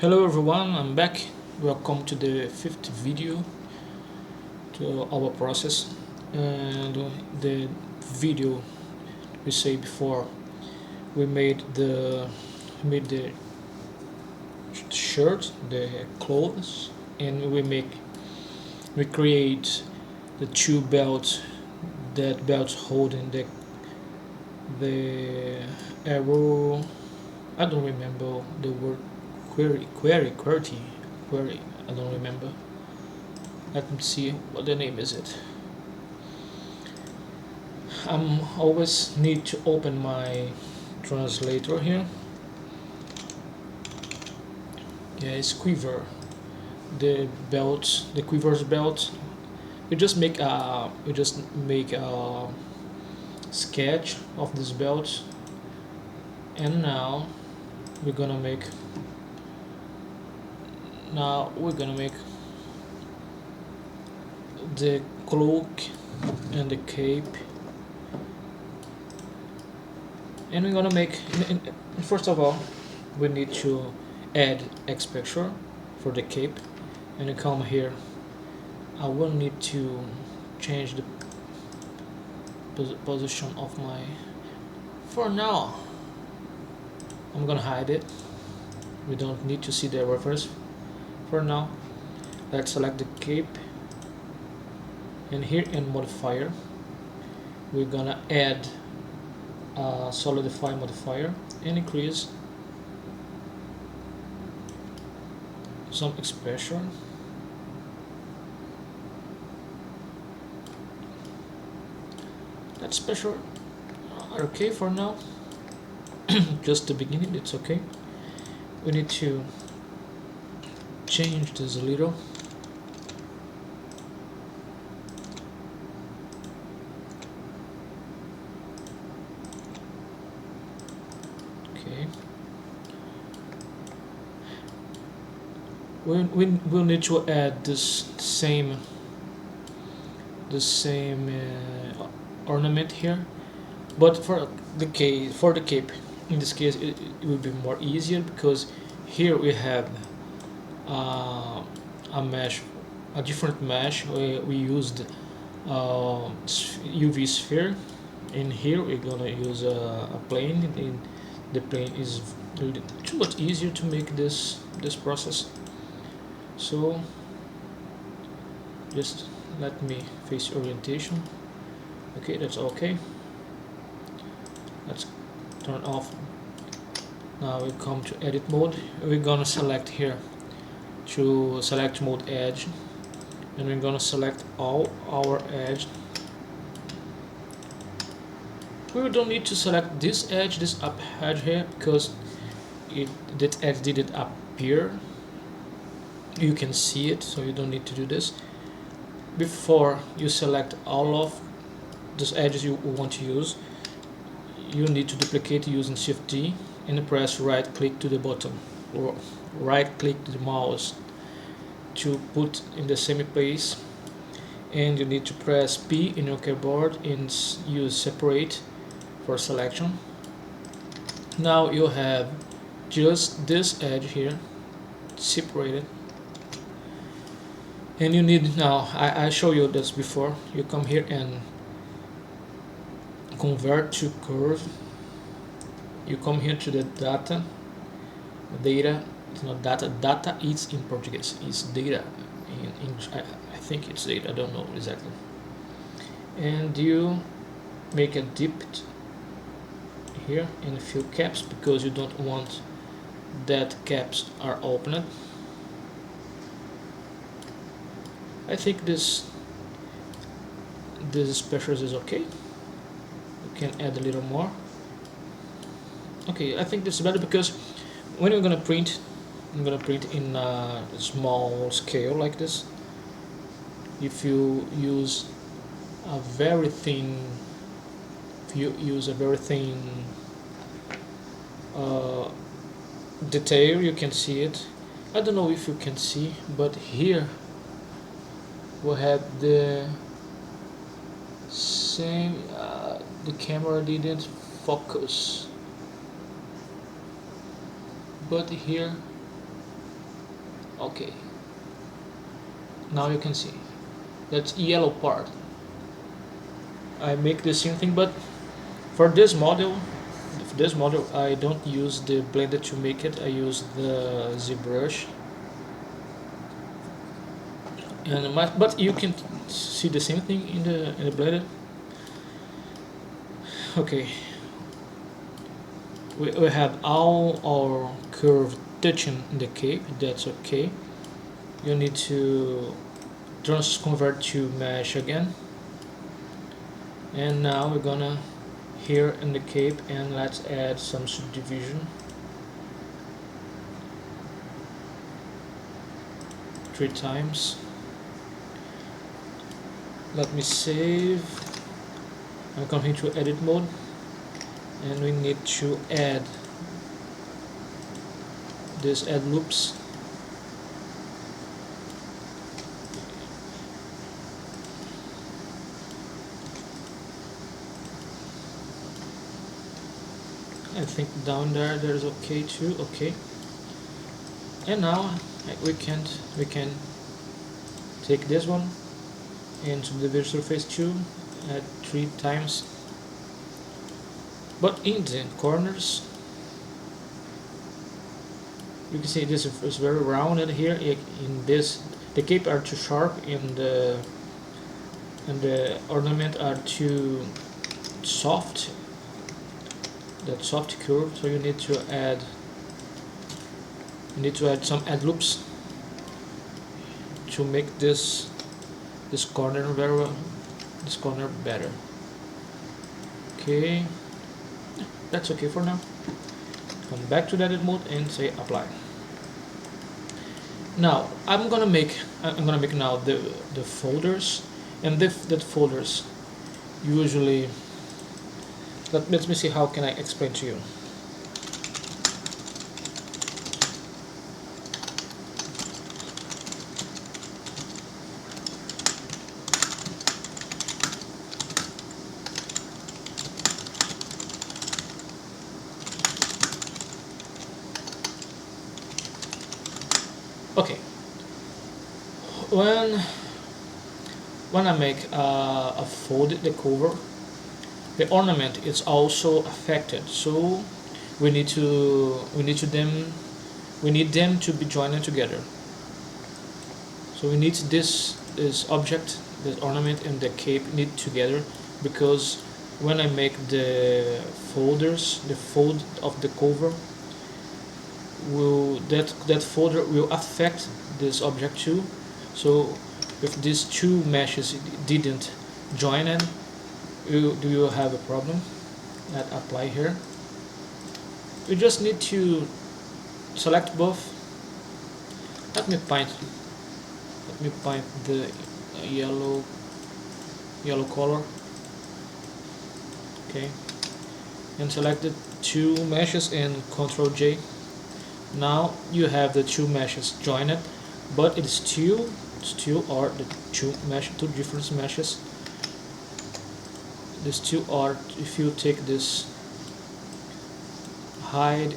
Hello everyone, I'm back. Welcome to the fifth video to our process. And the video we say before, we made the shirt, the clothes, and we create the two belts. That belts holding the arrow. I don't remember the word query. I don't remember. Let me see what the name is it. I'm always need to open my translator here. Yeah, it's quiver. The quiver's belt. We just make a sketch of this belt, and we're gonna make we're gonna make the cloak and the cape, and we're gonna make first of all we need to add X-picture for the cape, and you come here. I will need to change the position of my. For now I'm gonna hide it. We don't need to see the reference for now. Let's select the cape, and here in modifier we're gonna add a solidify modifier and increase some expression. That special are okay for now. Just the beginning, it's okay. We need to change this a little. Okay. We'll need to add this same ornament here, but for the cape in this case it will be more easier because here we have a mesh, a different mesh. We used UV sphere. In here we're gonna use a plane. In the plane is too much easier to make this process, so just let me face orientation. Okay, that's okay. Let's turn off. Now we come to edit mode. We're gonna select here to select mode edge, and we're gonna select all our edge. We don't need to select this edge, this up edge here, because that edge didn't appear. You can see it, so you don't need to do this. Before you select all of these edges you want to use, you need to duplicate using Shift D and press right click to the bottom, or right click to the mouse to put in the same place, and you need to press P in your keyboard and use separate for selection. Now you have just this edge here separated, and you need now I show you this before. You come here and convert to curve. You come here to the data. It's not data is in Portuguese, it's data in English. I think it's data, I don't know exactly. And you make a dip here in a few caps because you don't want that caps are opened. I think this special is okay. You can add a little more. Okay, I think this is better because when you're gonna print, I'm gonna print in a small scale like this. If you use a very thin, detail, you can see it. I don't know if you can see, but here we have the same. The camera didn't focus, but here Okay, now you can see that's yellow part. I make the same thing, but for this model, I don't use the blender to make it. I use the ZBrush, and but you can see the same thing in the blender. Okay, we have all our curve touching the cape. That's okay. You need to convert to mesh again, and now we're gonna here in the cape, and let's add some subdivision. 3 times. Let me save. I'm coming to edit mode, and we need to add this add loops. I think down there's okay too. Okay, and now we can take this one into the visual surface 2 at 3 times, but in the corners you can see this is very rounded here. In this, the cape are too sharp, and the ornament are too soft, that soft curve. So you need to add some add loops to make this corner better. Okay, that's okay for now. Come back to the edit mode and say apply. Now I'm gonna make now the folders, and that folders usually, let me see how can I explain to you. Okay, when I make a folded the cover, the ornament is also affected. So we need them to be joined together. So we need this object, this ornament, and the cape need together, because when I make the folders, the fold of the cover, that folder will affect this object too. So if these two meshes didn't join in, do you have a problem? Let's apply here. We just need to select both. Let me paint the yellow color. Okay, and select the two meshes and Ctrl J. Now you have the two meshes joined, but it's still are the two different meshes. These two are, if you take this hide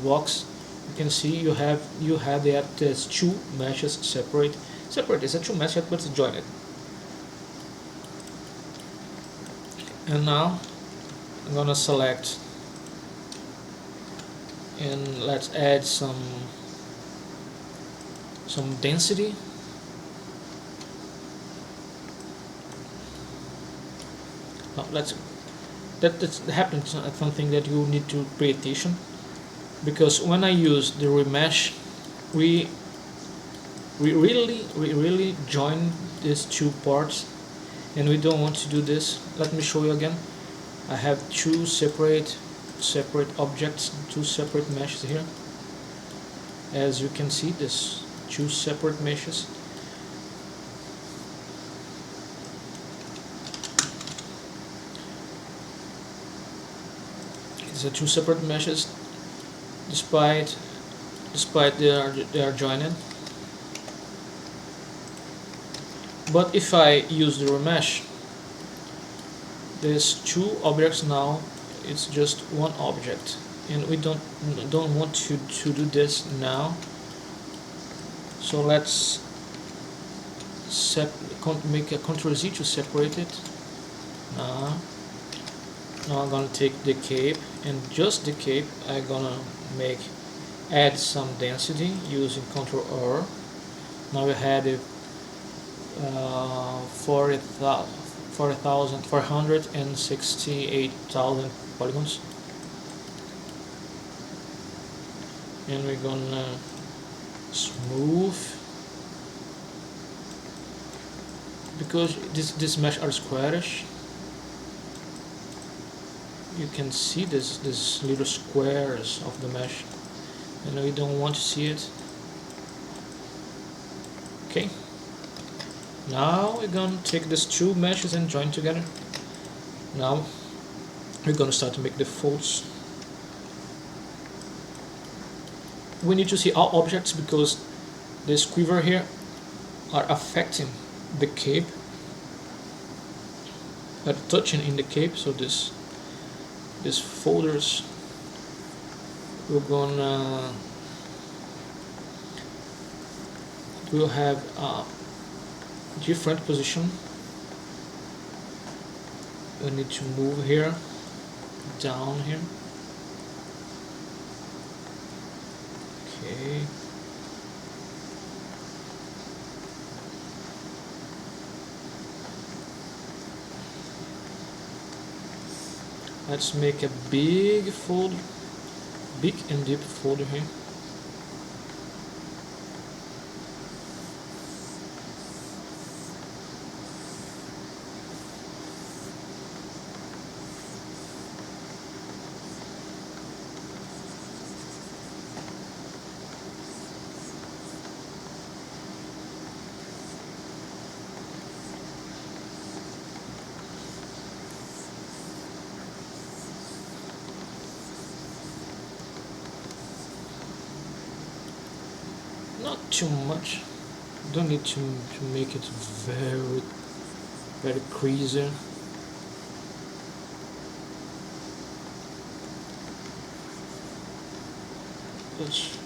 box, you can see you have there's two meshes separate. It's a two meshes, but it's joined. And now I'm gonna select, and let's add some density. Now that happens something that you need to pay attention, because when I use the remesh, we really join these two parts, and we don't want to do this. Let me show you again. I have two separate objects, two separate meshes here. As you can see, this two separate meshes. It's a two separate meshes, despite they are joined. But if I use the remesh, there's two objects now. It's just one object, and we don't want to do this now. So let's make a Ctrl Z to separate it. Now I'm gonna take the cape, and just the cape I'm gonna add some density using Ctrl R. Now we had 468,000 polygons, and we're gonna smooth, because this mesh are squarish. You can see this little squares of the mesh, and we don't want to see it. Okay, now we're gonna take these two meshes and join together. Now we're gonna start to make the folds. We need to see all objects because this quiver here are affecting the cape, are touching in the cape. So these folders, we're gonna will have a different position. We need to move here, down here. Okay. Let's make a big fold, big and deep folder here. Not too much. Don't need to make it very creasy. That's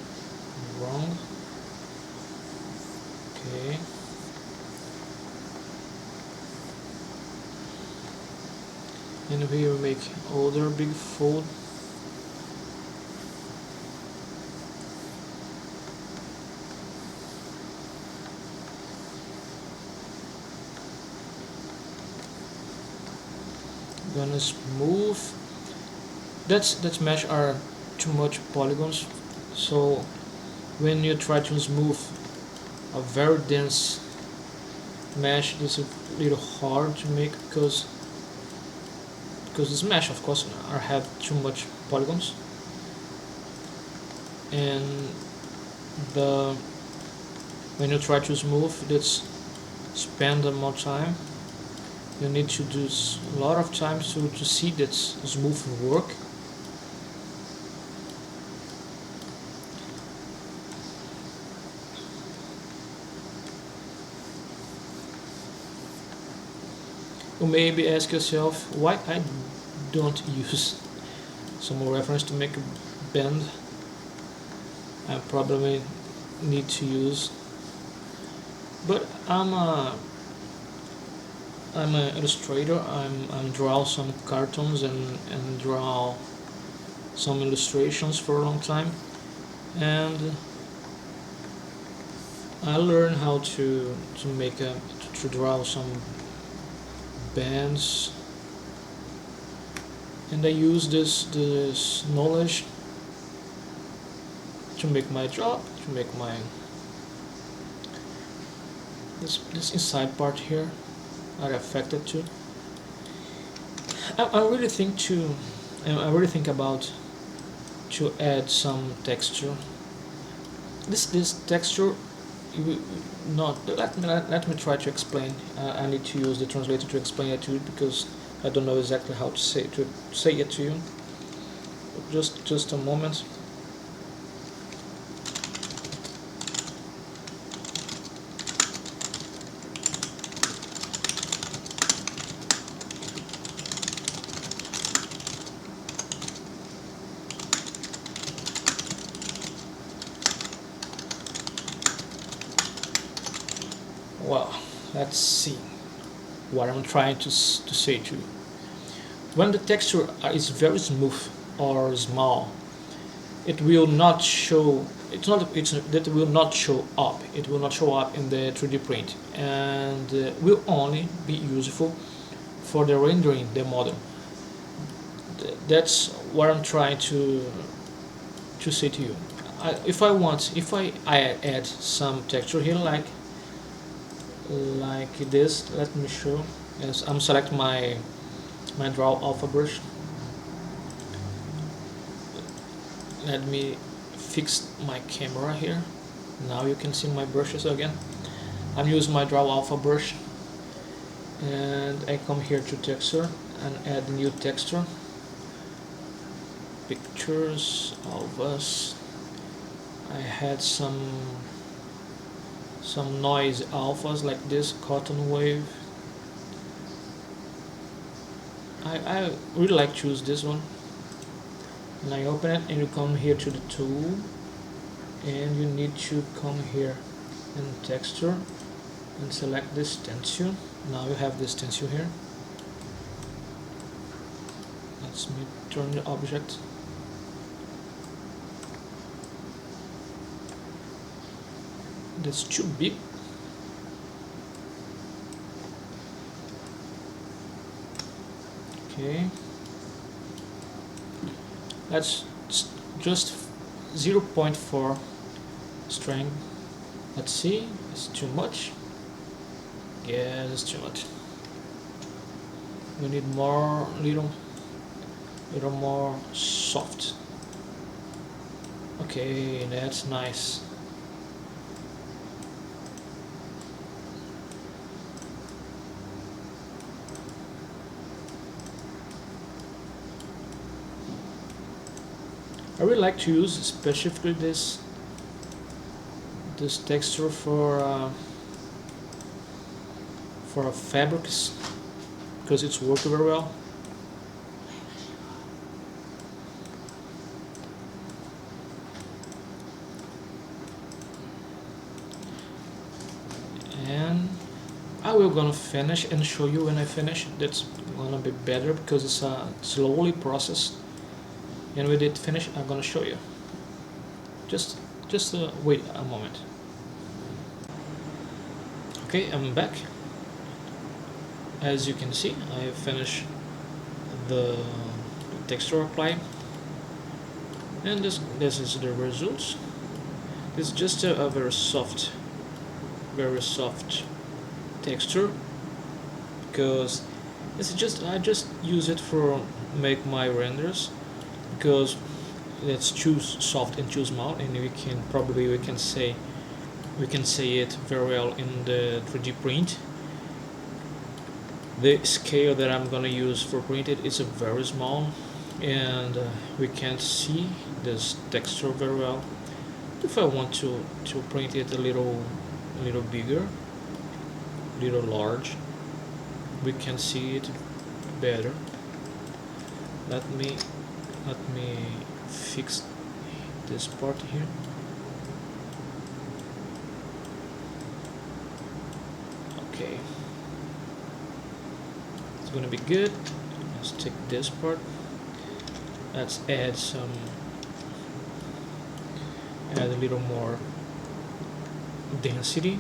wrong. Okay. And here we make other big fold. Gonna smooth. That mesh are too much polygons, so when you try to smooth a very dense mesh, it's a little hard to make because this mesh, of course, have too much polygons, and when you try to smooth, let's spend more time. You need to do a lot of time to see that smooth work. You maybe ask yourself why I don't use some more reference to make a bend. I probably need to use, but I'm an illustrator. I'm draw some cartoons and draw some illustrations for a long time, and I learned how to draw some bands, and I use this knowledge to make my job, to make my this inside part here are affected too. I really think about to add some texture. This texture, let me try to explain. I need to use the translator to explain it to you because I don't know exactly how to say it to you. Just a moment. Well, let's see what I'm trying to say to you. When the texture is very smooth or small, it will not show. That will not show up. It will not show up in the 3D print, and will only be useful for the rendering the model. That's what I'm trying to say to you. If I add some texture here, like this, let me show. Yes, I'm select my draw alpha brush. Let me fix my camera here. Now you can see my brushes again. I'm using my draw alpha brush, and I come here to texture and add new texture. Pictures of us. I had some noise alphas like this cotton wave. I really like to use this one. And I open it, and you come here to the tool, and you need to come here in texture and select this stencil. Now you have this stencil here. Let's turn the object. That's too big. Okay, that's just 0.4 strength. Let's see, it's too much. Yeah, it's too much. We need more, little more soft. Okay, that's nice. I really like to use specifically this texture for fabrics, because it's worked very well. And I will gonna finish and show you when I finish. That's gonna be better because it's a slowly process. And with it finished, I'm gonna show you. Just wait a moment. Okay, I'm back. As you can see, I finished the texture apply, and this is the results. It's just a very soft texture, because I just use it for make my renders, because it's too soft and too small, and we can say it very well in the 3D print. The scale that I'm gonna use for printed is a very small, and we can't see this texture very well. If I want to print it a little bigger, little large, we can see it better. Let me fix this part here. Okay, it's gonna be good. Let's take this part. Let's add a little more density,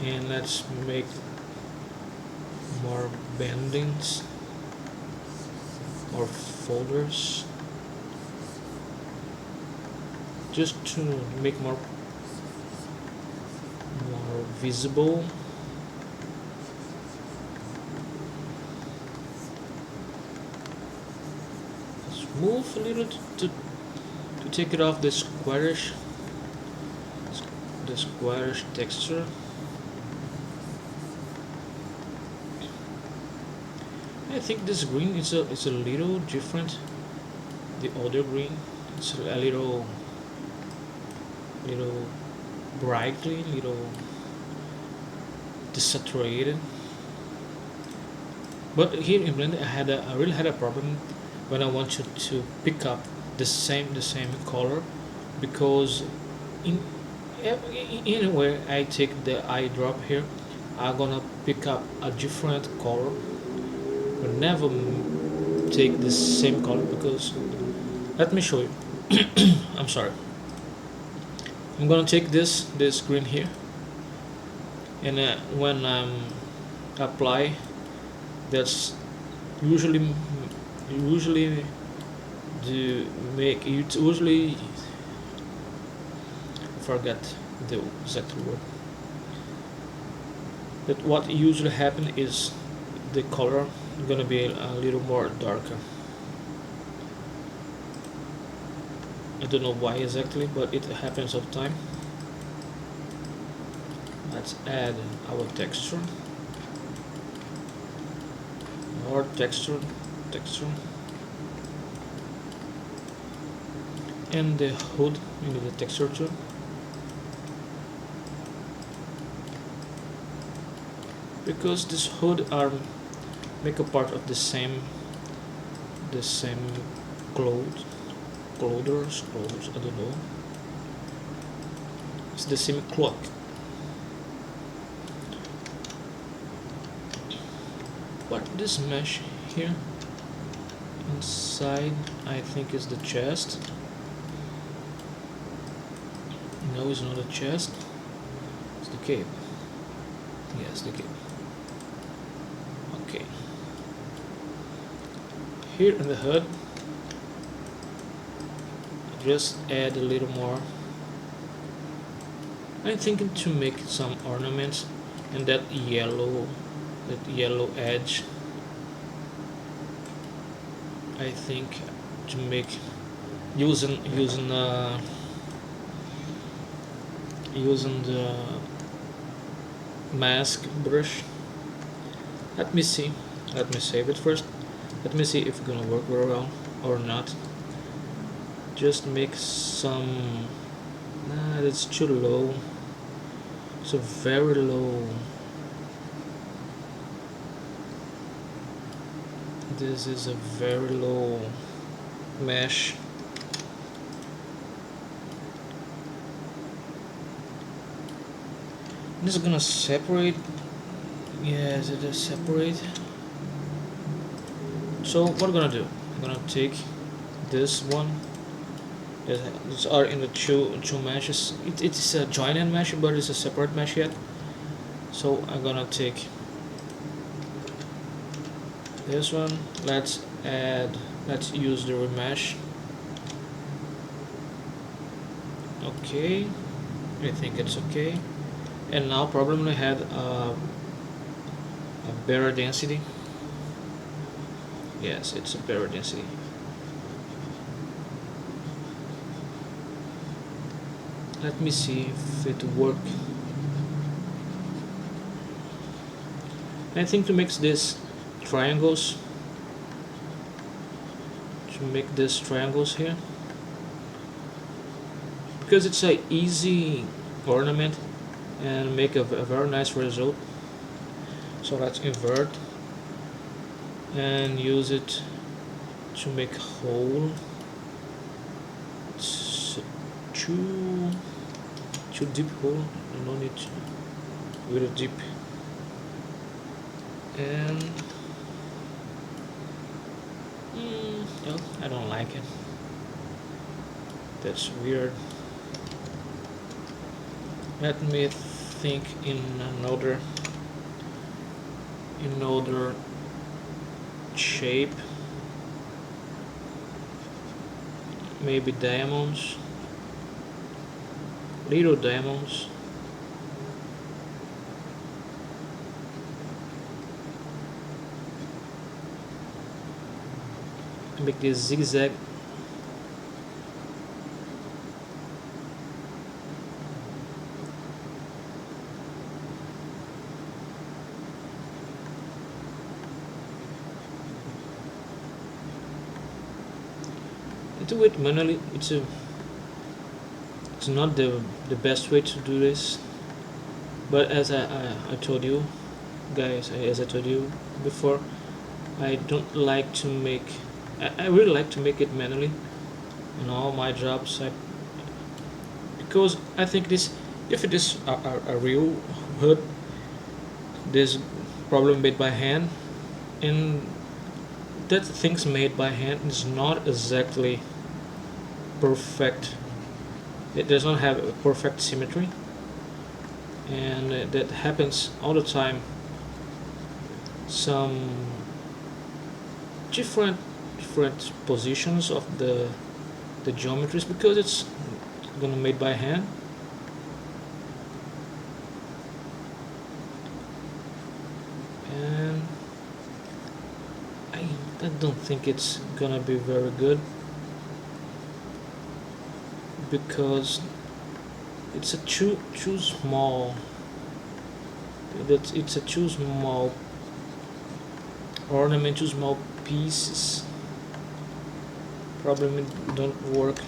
and let's make more bendings or folders, just to make more visible. Let's move a little to take it off the squarish texture. I think this green is a little different. The other green, it's a little brightly, little desaturated. But here in Blender, I really had a problem when I wanted to pick up the same color, because anyway I take the eyedrop here, I'm gonna pick up a different color. I'll never take the same color because, let me show you. I'm sorry. I'm gonna take this green here, and when apply, that's usually the make it usually forget the exact word. But what usually happen is the color gonna be a little more darker. I don't know why exactly, but it happens all the time. Let's add our texture. More texture. And the hood, we need the texture too. Because this hood are make a part of the same clothes, I don't know. It's the same cloak. But this mesh here inside, I think is the chest. No, it's not a chest. It's the cape. Yes, the cape. Okay. Here in the hood, just add a little more. I'm thinking to make some ornaments and that yellow edge. I think to make using the mask brush. Let me see. Let me save it first. Let me see if it's gonna work very well or not. Just make some. Nah, that's too low. So very low. This is a very low mesh. This is gonna separate. Yes, it is separate. So what I'm gonna do? I'm gonna take this one. These are in the two meshes. It is a joined mesh, but it's a separate mesh yet. So I'm gonna take this one. Let's use the remesh. Okay, I think it's okay. And now probably had a better density. Yes, it's a better density. Let me see if it works. I think to make this triangles, here, because it's a easy ornament and make a very nice result. So let's invert and use it to make hole. It's too deep hole. No need to really deep. And no, I don't like it. That's weird. Let me think in another shape. Maybe diamonds, little diamonds. Make this zigzag. Do it manually. It's not the best way to do this, but as I told you guys, as I told you before, I don't like to make. I really like to make it manually in all my jobs. Because I think this If it is a real hood, this probably made by hand, and that things made by hand is not exactly perfect. It does not have a perfect symmetry, and that happens all the time. Some different positions of the geometries, because it's gonna made by hand. And I don't think it's gonna be very good, because it's a too small. It's a too small ornament, too small pieces. Probably don't work.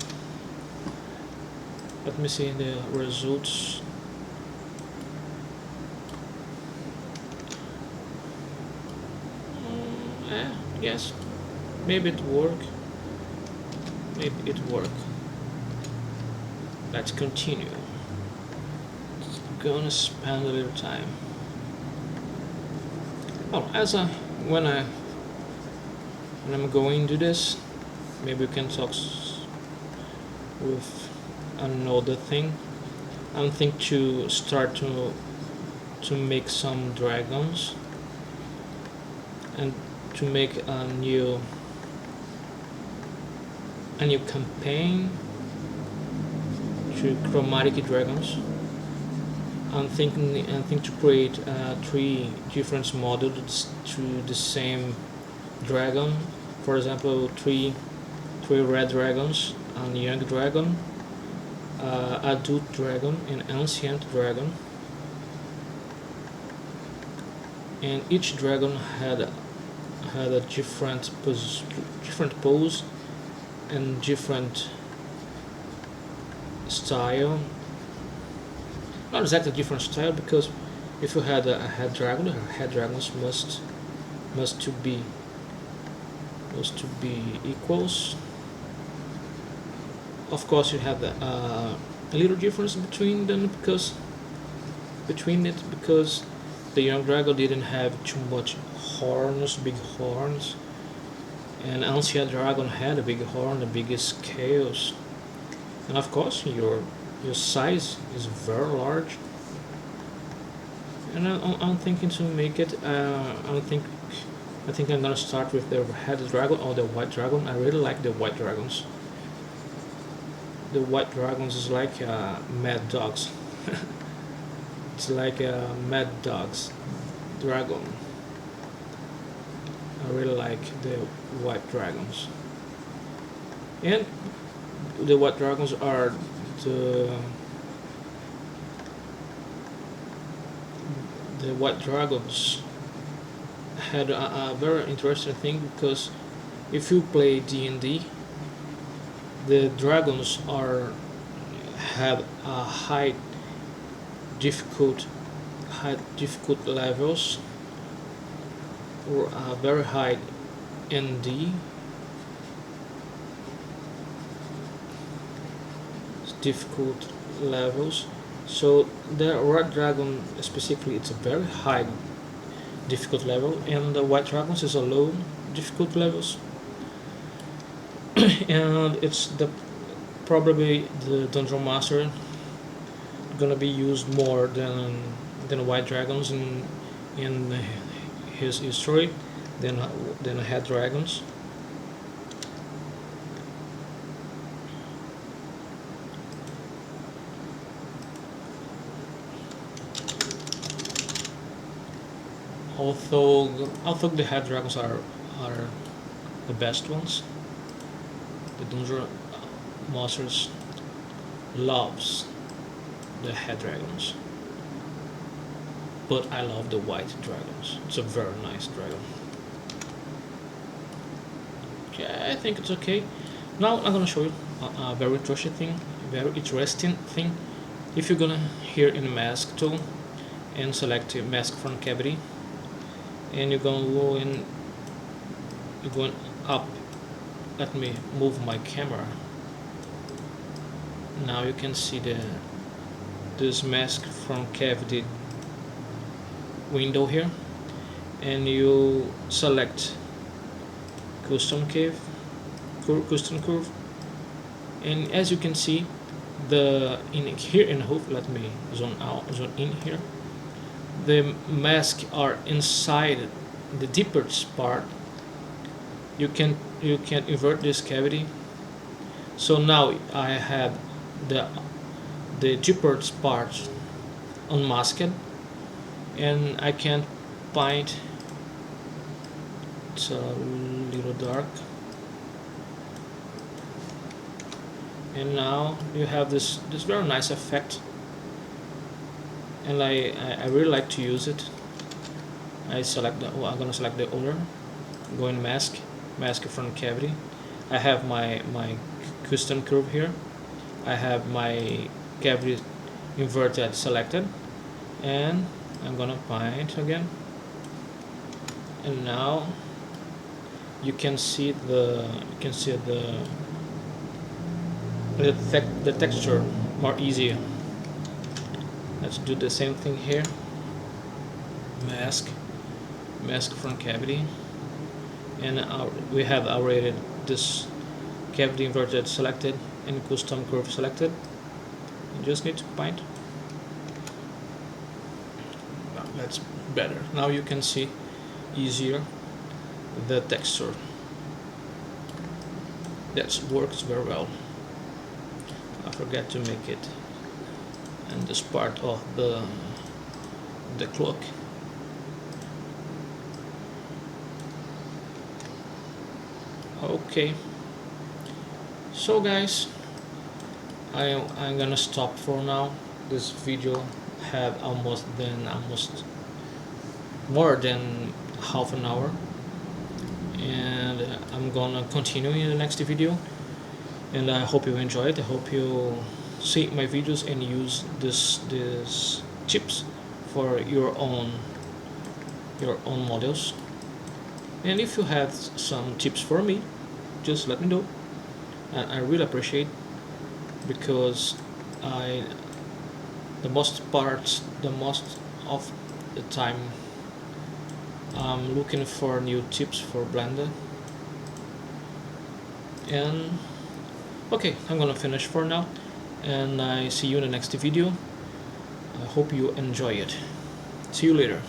Let me see the results. Yes, maybe it work. Maybe it work. Let's continue. It's gonna spend a little time. Well, when I'm going to this, maybe we can talk with another thing. I'm thinking to start to make some dragons, and to make a new campaign to chromatic dragons. I'm thinking to create 3 different models to the same dragon. For example, three red dragons, a young dragon, adult dragon, and ancient dragon. And each dragon had a different pose and different style. Not exactly different style, because if you had a head dragon, head dragons must to be equals. Of course, you have a little difference between them, because the young dragon didn't have too much horns, big horns, and ancient dragon had a big horn, the biggest scales, and of course your size is very large. And I'm thinking to make it. I think I'm gonna start with the head dragon or the white dragon. I really like the white dragons. The white dragons is like mad dogs. It's like a mad dogs dragon. I really like the white dragons. And the white dragons are the white dragons had a very interesting thing, because if you play D&D, the dragons have a difficult levels, or a very high ND, difficult levels. So the red dragon specifically, it's a very high difficult level, and the white dragons is a low difficult levels. And it's probably the dungeon master gonna be used more than white dragons in his history than head dragons. Although the head dragons are the best ones, the dungeon masters loves the head dragons, but I love the white dragons. It's a very nice dragon. Okay, I think it's okay. Now I'm gonna show you a very interesting thing. If you're gonna here in the mask tool and select mask from cavity, and you're going up. Let me move my camera. Now you can see this mask from cavity window here, and you select custom curve, and as you can see, here in hoof, let me zone in here, the masks are inside the deepest part. You can invert this cavity, so now I have the deepest part unmasked, and I can paint. It's a little dark, and now you have this very nice effect, and I really like to use it. I'm gonna select the owner, go in mask front cavity. I have my custom curve here. I have my cavity inverted selected, and I'm gonna paint again, and now you can see the texture more easier. Let's do the same thing here. Mask front cavity, and we have already this cavity inverted selected and custom curve selected. You just need to paint. That's better. Now you can see easier the texture. That works very well. I forgot to make it and this part of the cloak. Okay, so guys, I'm gonna stop for now. This video had almost more than half an hour, and I'm gonna continue in the next video, and I hope you enjoy it. I hope you see my videos and use this tips for your own models. And if you have some tips for me, just let me know, and I really appreciate, because the most of the time I'm looking for new tips for Blender. And okay, I'm gonna finish for now, and I see you in the next video. I hope you enjoy it. See you later.